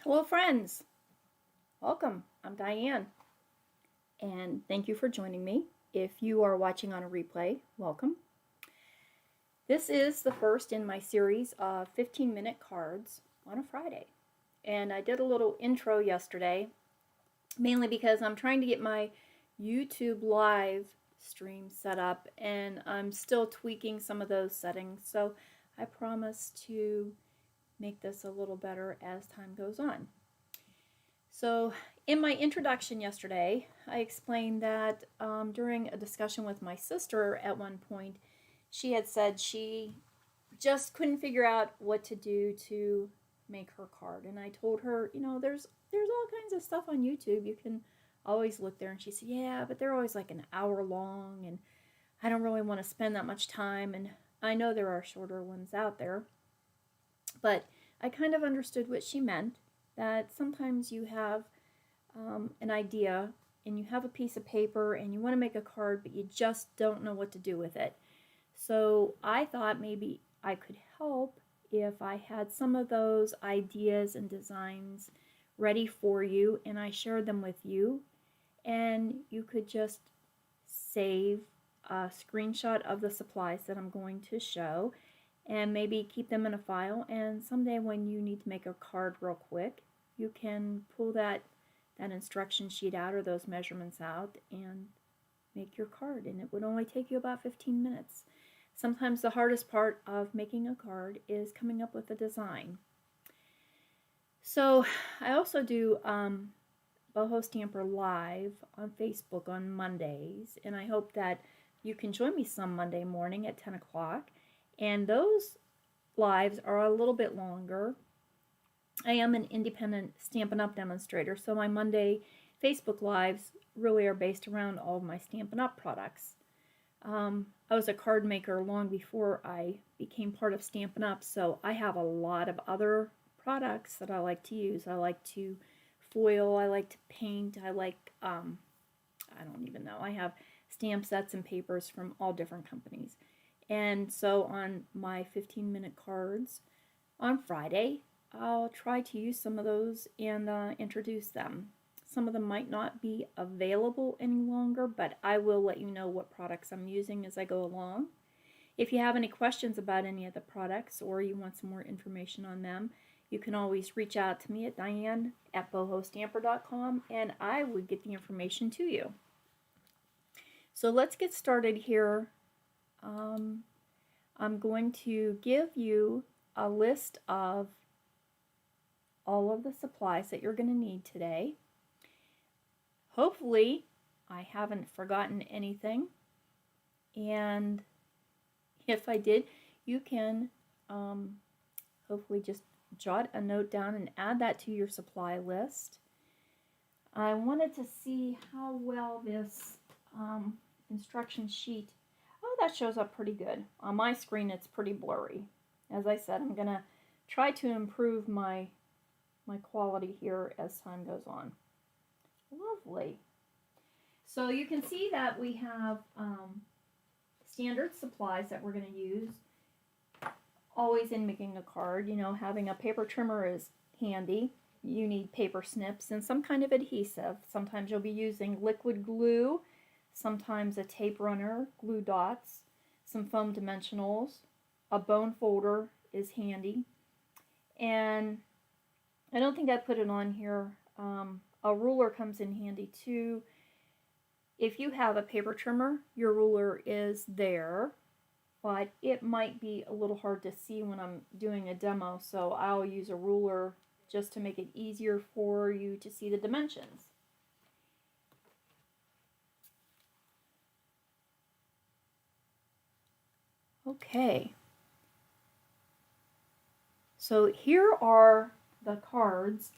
Hello friends, welcome. I'm Diane and thank you for joining me. If you are watching on a replay, welcome. This is the first in my series of 15-minute cards on a Friday. And I did a little intro yesterday, mainly because I'm trying to get my YouTube live stream set up and I'm still tweaking some of those settings. So I promise to make this a little better as time goes on. So in my introduction yesterday, I explained that during a discussion with my sister at one point, she had said she just couldn't figure out what to do to make her card. And I told her, there's all kinds of stuff on YouTube. You can always look there. And she said, yeah, but they're always like an hour long and I don't really want to spend that much time. And I know there are shorter ones out there, but I kind of understood what she meant, that sometimes you have an idea and you have a piece of paper and you want to make a card, but you just don't know what to do with it. So I thought maybe I could help if I had some of those ideas and designs ready for you and I shared them with you, and you could just save a screenshot of the supplies that I'm going to show and maybe keep them in a file, and someday when you need to make a card real quick, you can pull that instruction sheet out or those measurements out and make your card, and it would only take you about 15 minutes. Sometimes the hardest part of making a card is coming up with a design. So I also do BohoStamper Live on Facebook on Mondays, and I hope that you can join me some Monday morning at 10 o'clock. And those lives are a little bit longer. I am an independent Stampin' Up! Demonstrator, so my Monday Facebook Lives really are based around all of my Stampin' Up! Products. I was a card maker long before I became part of Stampin' Up!, so I have a lot of other products that I like to use. I like to foil, I like to paint, I like, I don't even know, I have stamp sets and papers from all different companies. And so on my 15-minute cards on Friday, I'll try to use some of those and introduce them. Some of them might not be available any longer, but I will let you know what products I'm using as I go along. If you have any questions about any of the products or you want some more information on them, you can always reach out to me at diane@BohoStamper.com and I would get the information to you. So let's get started here. I'm going to give you a list of all of the supplies that you're going to need today. Hopefully, I haven't forgotten anything. And if I did, you can hopefully just jot a note down and add that to your supply list. I wanted to see how well this instruction sheet, that shows up pretty good. On my screen, it's pretty blurry. As I said, I'm going to try to improve my quality here as time goes on. Lovely. So you can see that we have standard supplies that we're going to use always in making a card. Having a paper trimmer is handy. You need paper snips and some kind of adhesive. Sometimes you'll be using liquid glue, sometimes a tape runner, glue dots, some foam dimensionals, a bone folder is handy, and I don't think I put it on here. A ruler comes in handy too. If you have a paper trimmer, your ruler is there, but it might be a little hard to see when I'm doing a demo, so I'll use a ruler just to make it easier for you to see the dimensions. Okay, so here are the cards,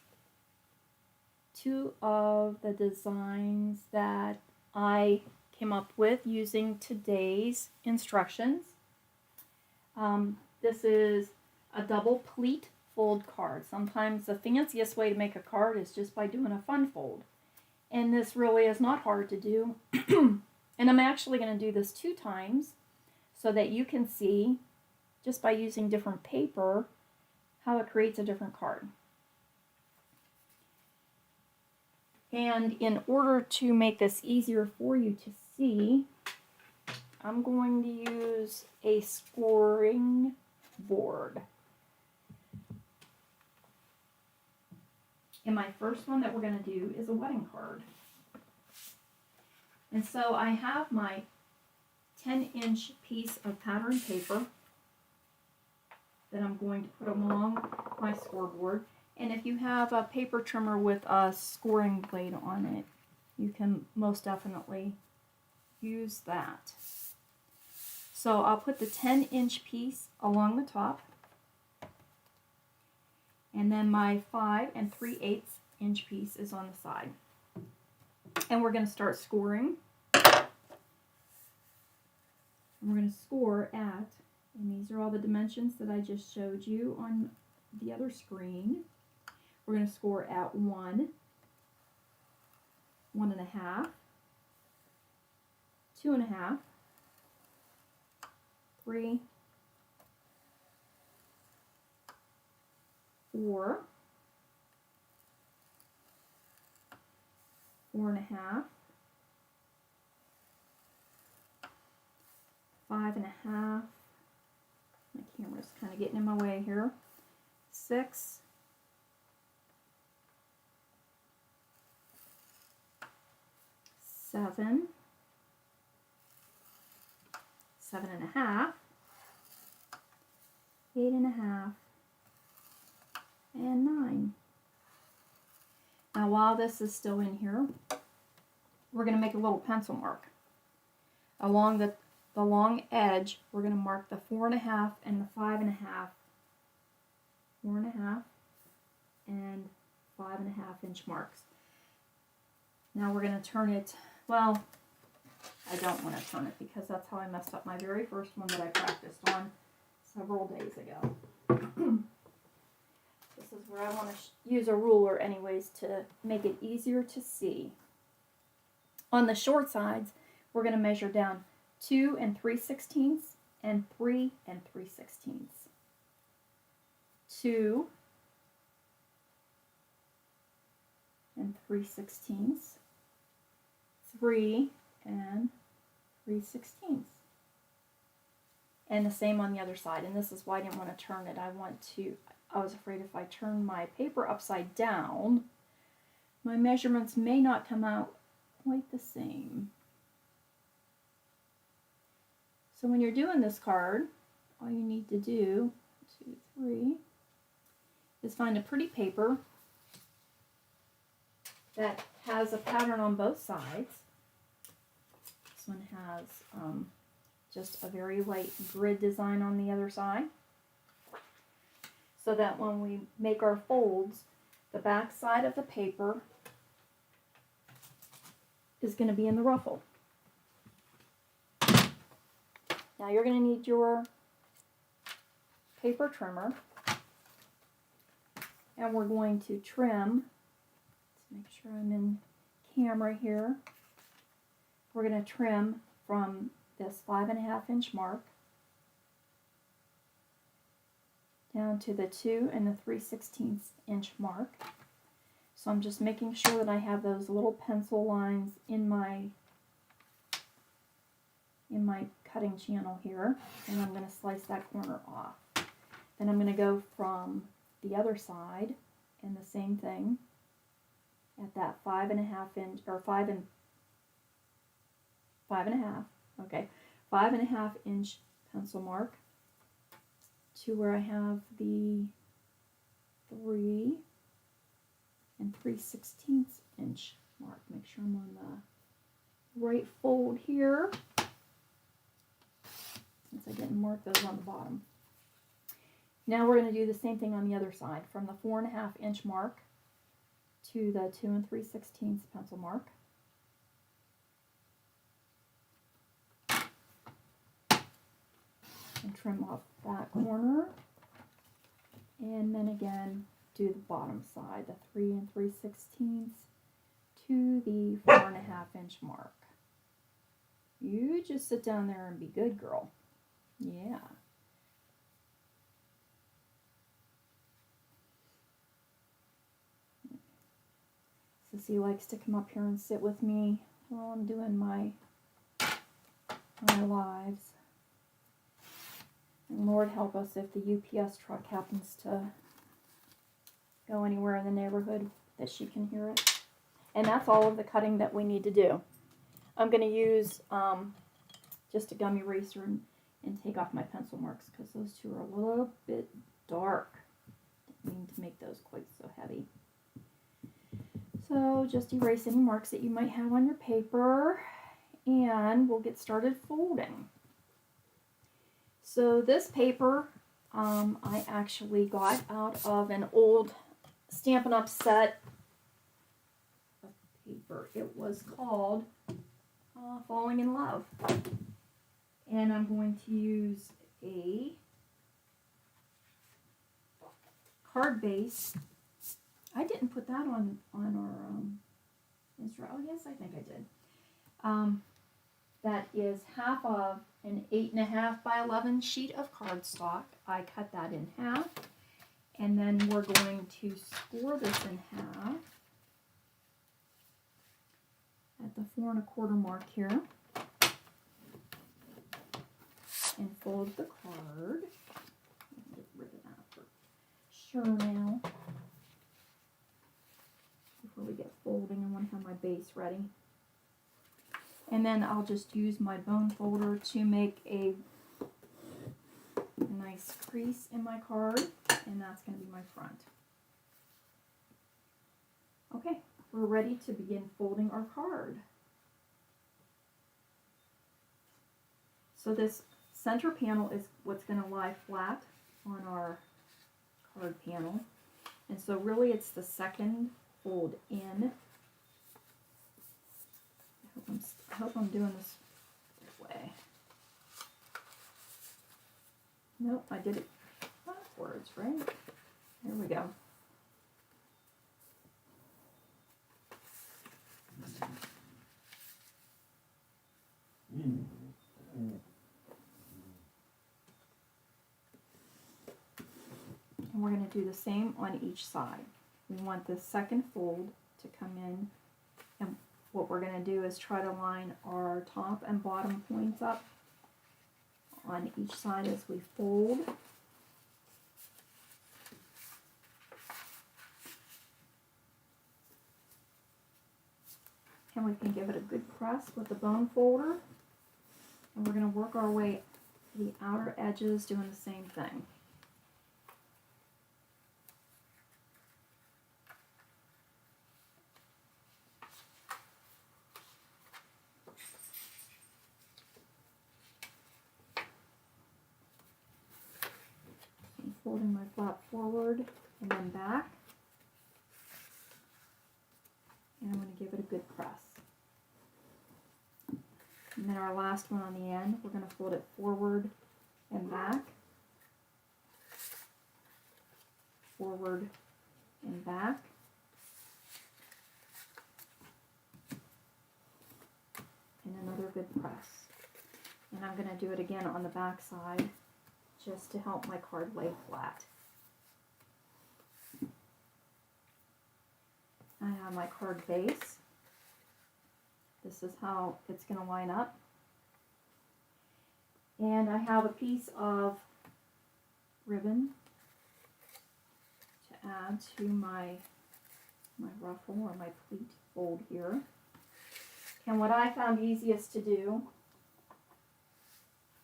two of the designs that I came up with using today's instructions. This is a double pleat fold card. Sometimes the fanciest way to make a card is just by doing a fun fold. And this really is not hard to do. And I'm actually going to do this 2 times so that you can see, just by using different paper, how it creates a different card. And in order to make this easier for you to see, I'm going to use a scoring board. And my first one that we're going to do is a wedding card. And so I have my 10-inch piece of pattern paper that I'm going to put along my scoreboard. And if you have a paper trimmer with a scoring blade on it, you can most definitely use that. So I'll put the 10-inch piece along the top, and then my 5 3/8 inch piece is on the side. And we're going to start scoring. And we're going to score at, and these are all the dimensions that I just showed you on the other screen. We're going to score at 1, 1.5, 2.5, 3, 4, 4.5, 5.5. My camera's kind of getting in my way here. 6, 7, 7.5, 8.5, and 9. Now while this is still in here, we're going to make a little pencil mark. Along the long edge, we're going to mark the 4.5 and the 5.5, 4.5 and 5.5 inch marks. Now we're going to turn it, well, I don't want to turn it because that's how I messed up my very first one that I practiced on several days ago. This is where I want to use a ruler anyways to make it easier to see. On the short sides, we're going to measure down 2 3/16 and 3 3/16. 2 3/16, 3 3/16. And the same on the other side. And this is why I didn't want to turn it. I was afraid if I turn my paper upside down, my measurements may not come out quite the same. So when you're doing this card, all you need to do, 2, 3, is find a pretty paper that has a pattern on both sides. This one has just a very light grid design on the other side, so that when we make our folds, the back side of the paper is going to be in the ruffle. Now you're going to need your paper trimmer, and we're going to trim. Let's make sure I'm in camera here. We're going to trim from this 5.5 inch mark down to the 2 3/16 inch mark. So I'm just making sure that I have those little pencil lines in my cutting channel here, and I'm going to slice that corner off. Then I'm going to go from the other side and the same thing at that 5.5 inch, or 5.5, okay, 5.5 inch pencil mark to where I have the 3 3/16 inch mark. Make sure I'm on the right fold here, since I didn't mark those on the bottom. Now we're going to do the same thing on the other side, from the 4.5 inch mark to the 2 3/16 pencil mark. And trim off that corner, and then again do the bottom side, the 3 3/16 to the 4.5 inch mark. You just sit down there and be good, girl. Yeah. Sissy likes to come up here and sit with me while I'm doing my lives. And Lord help us if the UPS truck happens to go anywhere in the neighborhood that she can hear it. And that's all of the cutting that we need to do. I'm going to use just a gum eraser and take off my pencil marks because those two are a little bit dark. Didn't mean to make those quite so heavy. So just erase any marks that you might have on your paper, and we'll get started folding. So this paper I actually got out of an old Stampin' Up! Set of paper. It was called Falling in Love. And I'm going to use a card base. I didn't put that on our Israel. Oh, yes, I think I did. That is half of an 8.5 by 11 sheet of cardstock. I cut that in half, and then we're going to score this in half at the 4 1/4 mark here, and fold the card. Get rid of that for sure now. Before we get folding, I want to have my base ready. And then I'll just use my bone folder to make a nice crease in my card, and that's going to be my front. Okay, we're ready to begin folding our card. So this center panel is what's going to lie flat on our card panel. And so really it's the second fold in. I hope I'm doing this way. Nope, I did it backwards, right? There we go. And we're going to do the same on each side. We want the second fold to come in, and what we're going to do is try to line our top and bottom points up on each side as we fold. And we can give it a good press with the bone folder. And we're going to work our way to the outer edges doing the same thing. Folding my flap forward and then back. And I'm going to give it a good press. And then our last one on the end, we're going to fold it forward and back. Forward and back. And another good press. And I'm going to do it again on the back side, just to help my card lay flat. I have my card base. This is how it's going to line up. And I have a piece of ribbon to add to my ruffle or my pleat fold here. And what I found easiest to do,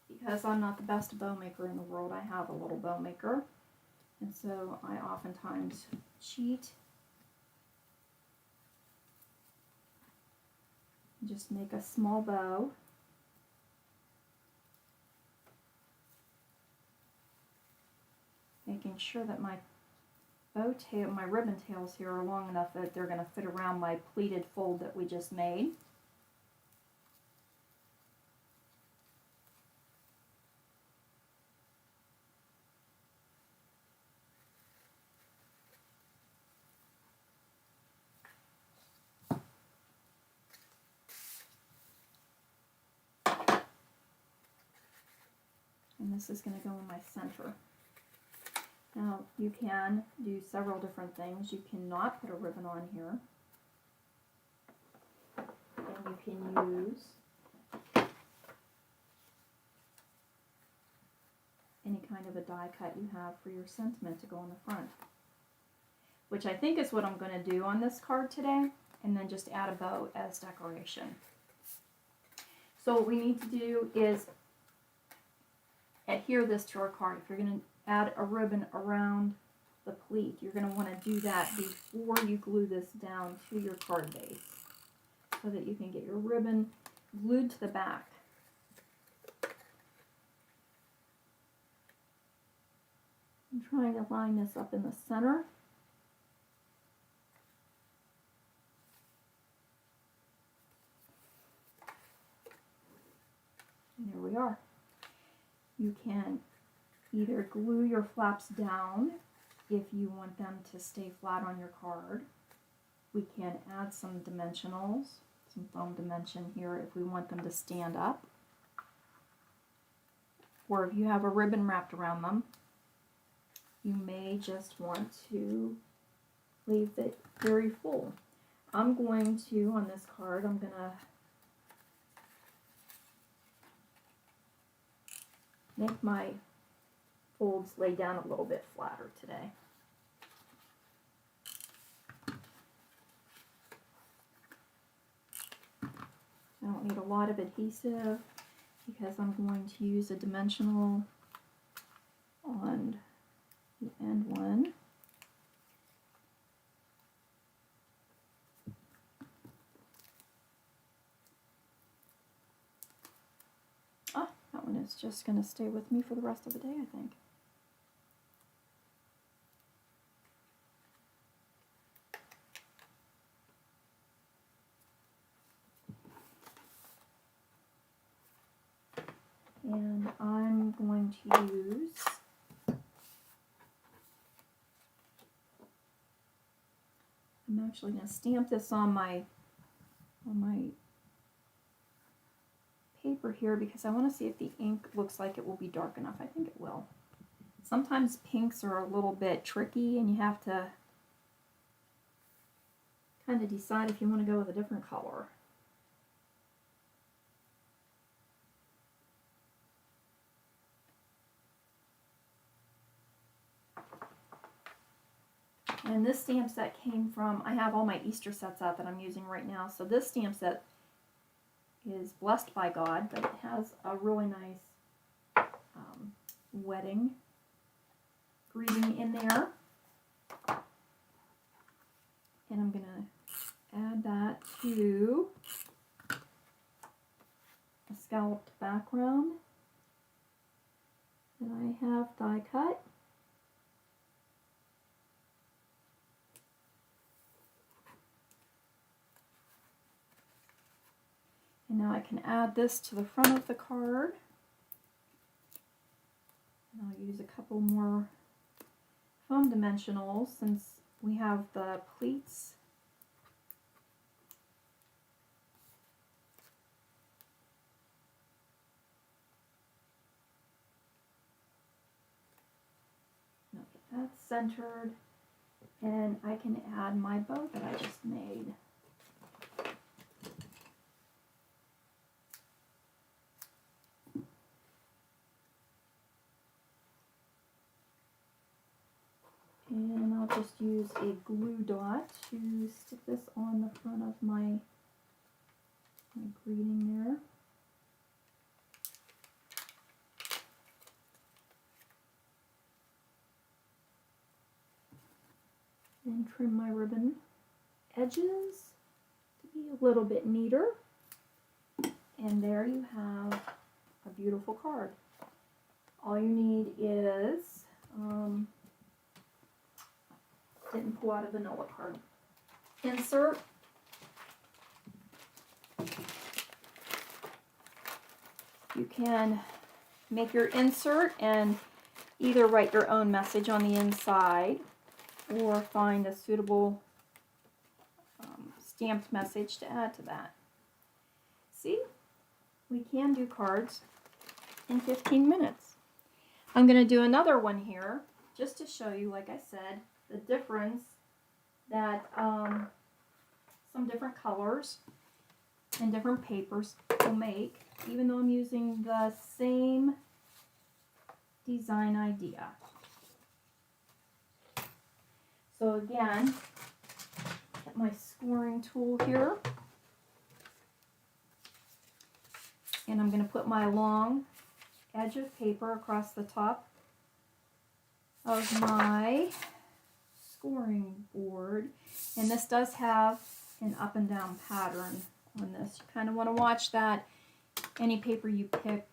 because I'm not the best bow maker in the world, I have a little bow maker, and so I oftentimes cheat. Just make a small bow. Making sure that my bow tail, my ribbon tails here are long enough that they're going to fit around my pleated fold that we just made. And this is going to go in my center. Now, you can do several different things. You cannot put a ribbon on here. can use any kind of a die cut you have for your sentiment to go on the front, which I think is what I'm going to do on this card today, and then just add a bow as decoration. So what we need to do is adhere this to our card. If you're going to add a ribbon around the pleat, you're going to want to do that before you glue this down to your card base, so that you can get your ribbon glued to the back. I'm trying to line this up in the center. And there we are. You can either glue your flaps down if you want them to stay flat on your card. We can add some dimensionals, some foam dimension here if we want them to stand up. Or if you have a ribbon wrapped around them, you may just want to leave it very full. I'm going to, on this card, I'm going to make my folds lay down a little bit flatter today. I don't need a lot of adhesive because I'm going to use a dimensional on the end one. Ah, that one is just going to stay with me for the rest of the day, I think. And I'm going to use I'm actually going to stamp this on my paper here because I want to see if the ink looks like it will be dark enough. I think it will. Sometimes pinks are a little bit tricky and you have to kind of decide if you want to go with a different color. And this stamp set came from, I have all my Easter sets out that I'm using right now. So this stamp set is blessed by God, but it has a really nice wedding greeting in there. And I'm going to add that to a scalloped background that I have die cut. And now I can add this to the front of the card. And I'll use a couple more foam dimensionals since we have the pleats. Now get that centered, and I can add my bow that I just made. And I'll just use a glue dot to stick this on the front of my greeting there. And trim my ribbon edges to be a little bit neater. And there you have a beautiful card. All you need is didn't pull out a vanilla card. Insert. You can make your insert and either write your own message on the inside or find a suitable stamped message to add to that. See, we can do cards in 15 minutes. I'm going to do another one here just to show you, like I said, the difference that some different colors. and different papers will make, even though I'm using the same design idea. So again, get my scoring tool here, and I'm going to put my long edge of paper across the top of my scoring board, and this does have an up and down pattern on this. You kind of want to watch that. Any paper you pick,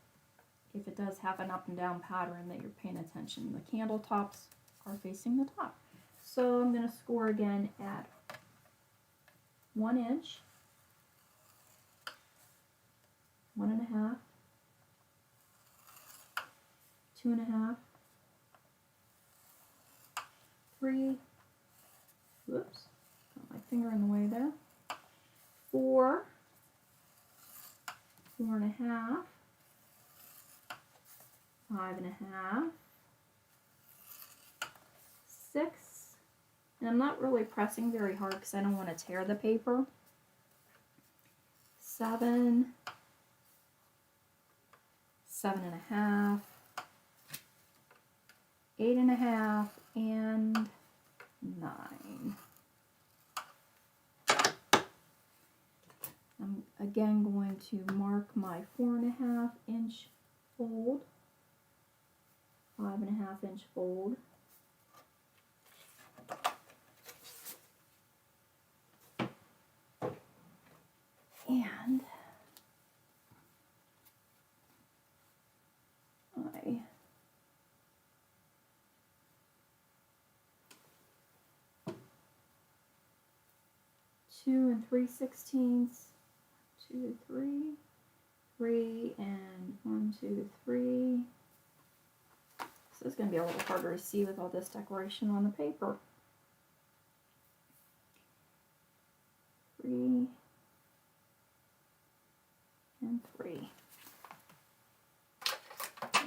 if it does have an up and down pattern, that you're paying attention. The candle tops are facing the top. So I'm going to score again at 1 inch, 1.5, 2.5, 3, whoops, got my finger in the way there, 4, 4.5, 5.5, 6, and I'm not really pressing very hard because I don't want to tear the paper, 7, 7.5, 8.5, and 9. I'm again going to mark my 4.5 inch fold, 5.5 inch fold, and I 2 3/16, 2, 3, 3, and 1, 2, 3. So it's going to be a little harder to see with all this decoration on the paper. 3 and 3.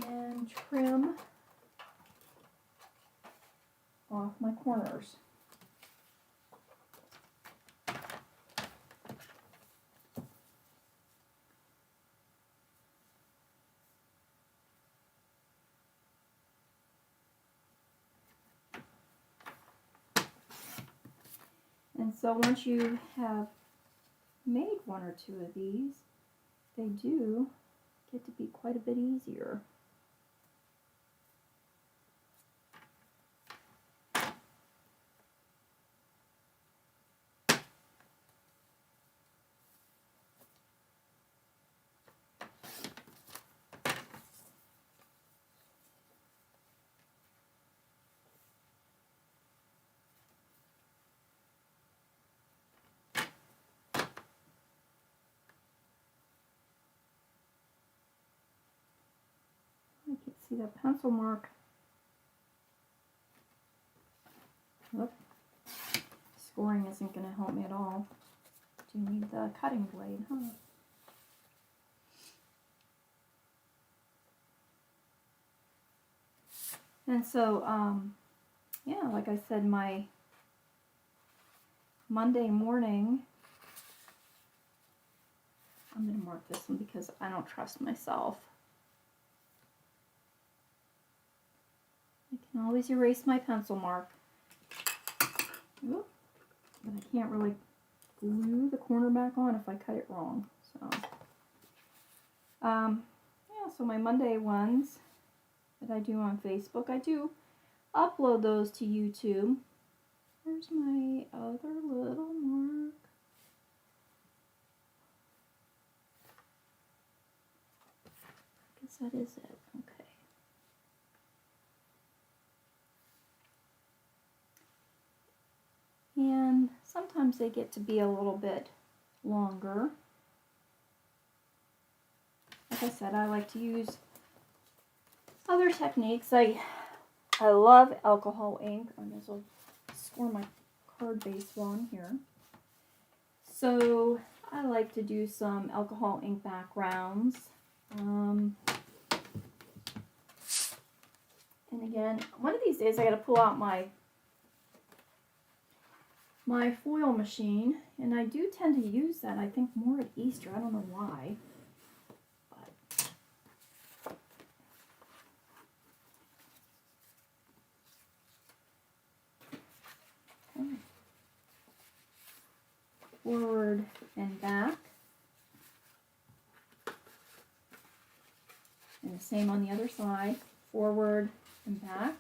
And trim off my corners. And so once you have made 1 or 2 of these, they do get to be quite a bit easier. I can see the pencil mark. Look, scoring isn't going to help me at all. Do you need the cutting blade, huh? And so, yeah, like I said, my Monday morning, I'm going to mark this one because I don't trust myself. I can always erase my pencil mark. Oop, but I can't really glue the corner back on if I cut it wrong. So, yeah, so my Monday ones that I do on Facebook, I do upload those to YouTube. Where's my other little mark? I guess that is it. Okay. And sometimes they get to be a little bit longer. Like I said, I like to use other techniques. I love alcohol ink. I might as well score my card base while I'm here. So I like to do some alcohol ink backgrounds. And again, one of these days I got to pull out my my foil machine, and I do tend to use that, I think, more at Easter. I don't know why. But, forward and back. And the same on the other side, forward and back.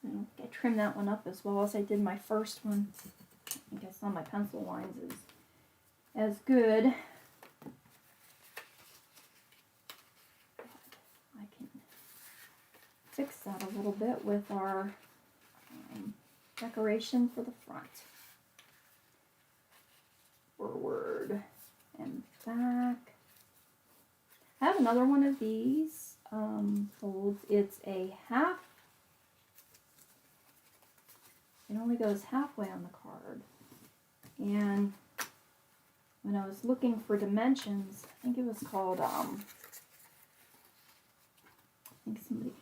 I don't think I trimmed that one up as well as I did my first one. I think I saw my pencil lines is as good. I can fix that a little bit with our decoration for the front. Forward and back. I have another one of these folds. It's a half. It only goes halfway on the card. And when I was looking for dimensions, I think it was called, I think somebody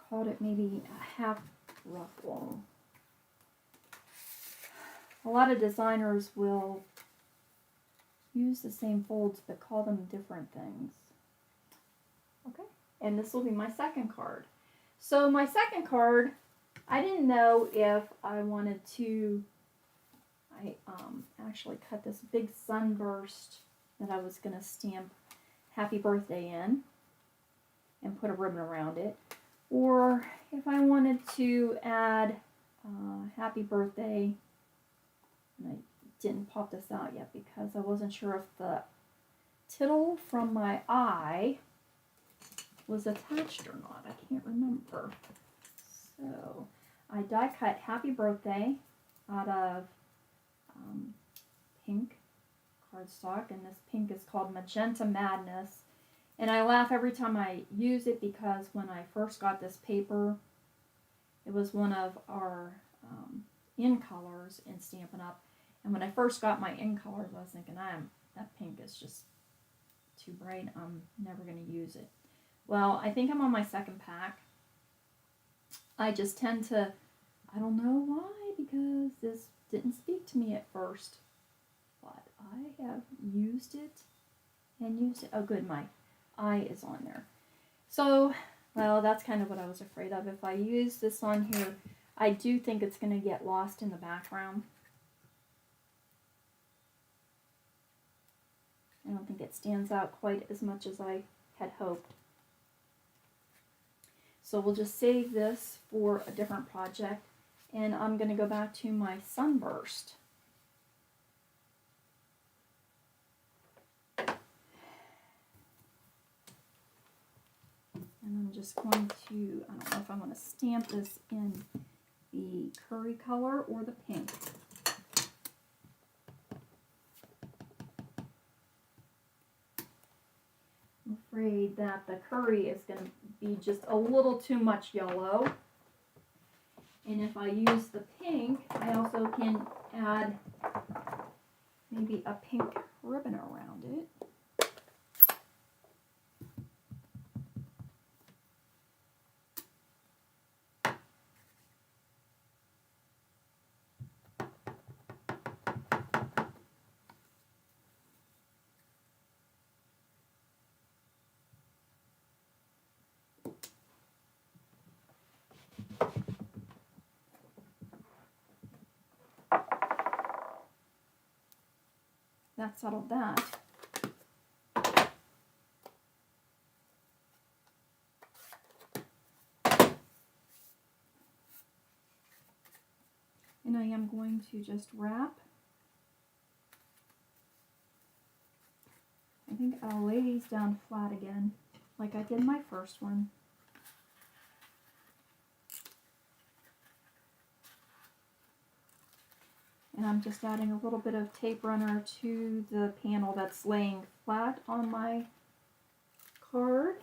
called it maybe a half ruffle. A lot of designers will use the same folds but call them different things. Okay, and this will be my second card. So my second card, I didn't know if I wanted to, I actually cut this big sunburst that I was going to stamp Happy Birthday in and put a ribbon around it, or if I wanted to add Happy Birthday, and I didn't pop this out yet because I wasn't sure if the tittle from my eye was attached or not. I can't remember. So I die cut Happy Birthday out of pink cardstock, and this pink is called Magenta Madness. And I laugh every time I use it because when I first got this paper, it was one of our in colors in Stampin' Up. And when I first got my in colors, I was thinking, that pink is just too bright. I'm never going to use it. Well, I think I'm on my second pack. I just tend to, I don't know why, because this didn't speak to me at first. But I have used it and used it. Oh, good, my eye is on there. So, well, that's kind of what I was afraid of. If I use this on here, I do think it's going to get lost in the background. I don't think it stands out quite as much as I had hoped. So we'll just save this for a different project, and I'm going to go back to my sunburst. And I'm just going to, I don't know if I want to stamp this in the curry color or the pink. I'm afraid that the curry is going to be just a little too much yellow. And if I use the pink, I also can add maybe a pink ribbon around it. That settled that. And I am going to just wrap. I think I'll lay these down flat again, like I did my first one. And I'm just adding a little bit of tape runner to the panel that's laying flat on my card.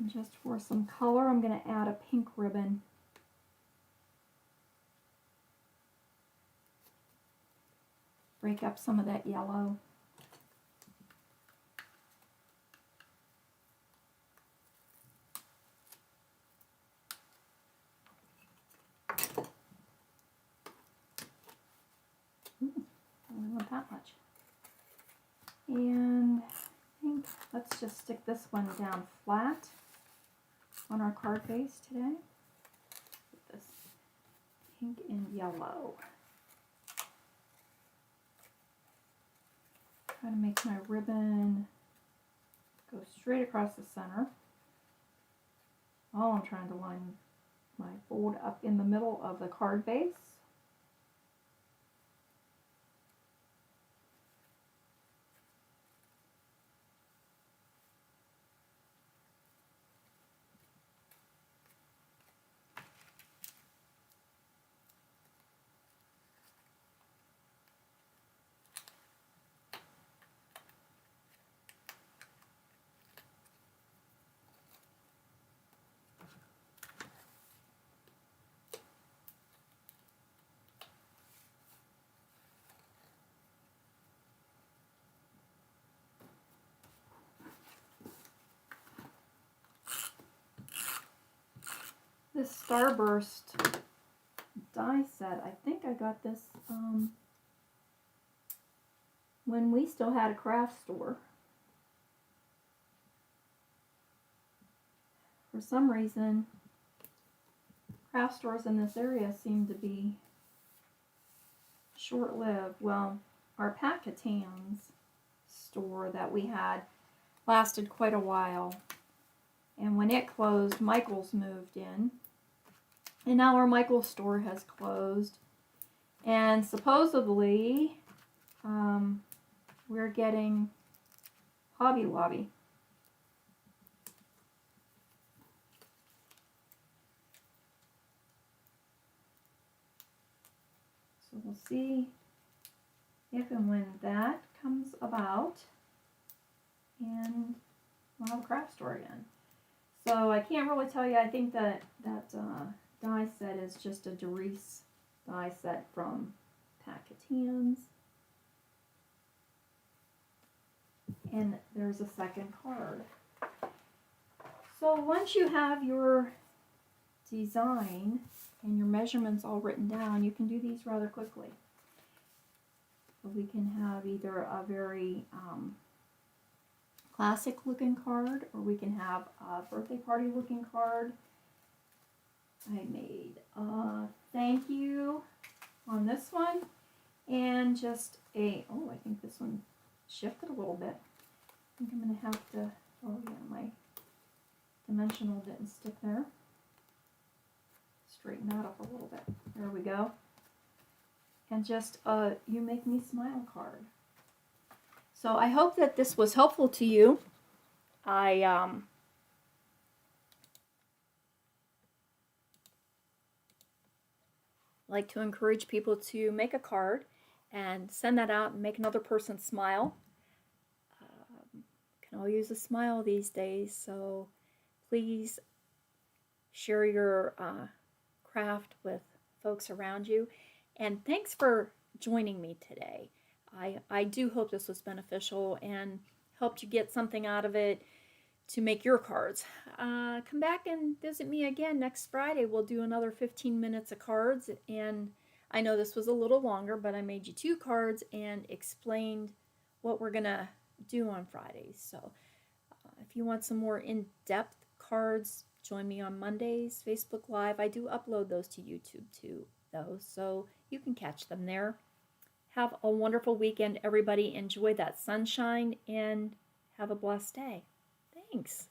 And just for some color, I'm going to add a pink ribbon. Break up some of that yellow. I only want that much. And I think let's just stick this one down flat on our card base today. With this pink and yellow. Try to make my ribbon go straight across the center. Oh, I'm trying to line my fold up in the middle of the card base. This Starburst die set, I think I got this when we still had a craft store. For some reason, craft stores in this area seem to be short-lived. Well, our Pacatans store that we had lasted quite a while. And when it closed, Michael's moved in. And now our Michael's store has closed. And supposedly, we're getting Hobby Lobby. So we'll see if and when that comes about. And we'll have a craft store again. So I can't really tell you. I think that die set is just a Doris die set from Pacatans. And there's a second card. So once you have your design and your measurements all written down, you can do these rather quickly. So we can have either a very classic looking card, or we can have a birthday party looking card. I made a thank you on this one, and just a, oh, I think this one shifted a little bit. I think I'm going to have to, oh yeah, my dimensional didn't stick there. Straighten that up a little bit. There we go. And just a You Make Me Smile card. So I hope that this was helpful to you. I like to encourage people to make a card and send that out and make another person smile. Can all use a smile these days, so please share your craft with folks around you. And thanks for joining me today. I do hope this was beneficial and helped you get something out of it to make your cards. Come back and visit me again next Friday. We'll do another 15 minutes of cards, and I know this was a little longer, but I made you 2 cards and explained what we're gonna do on Fridays. So if you want some more in-depth cards, join me on Mondays, Facebook Live. I do upload those to YouTube too, though, so you can catch them there. Have a wonderful weekend, everybody. Enjoy that sunshine and have a blessed day. Thanks.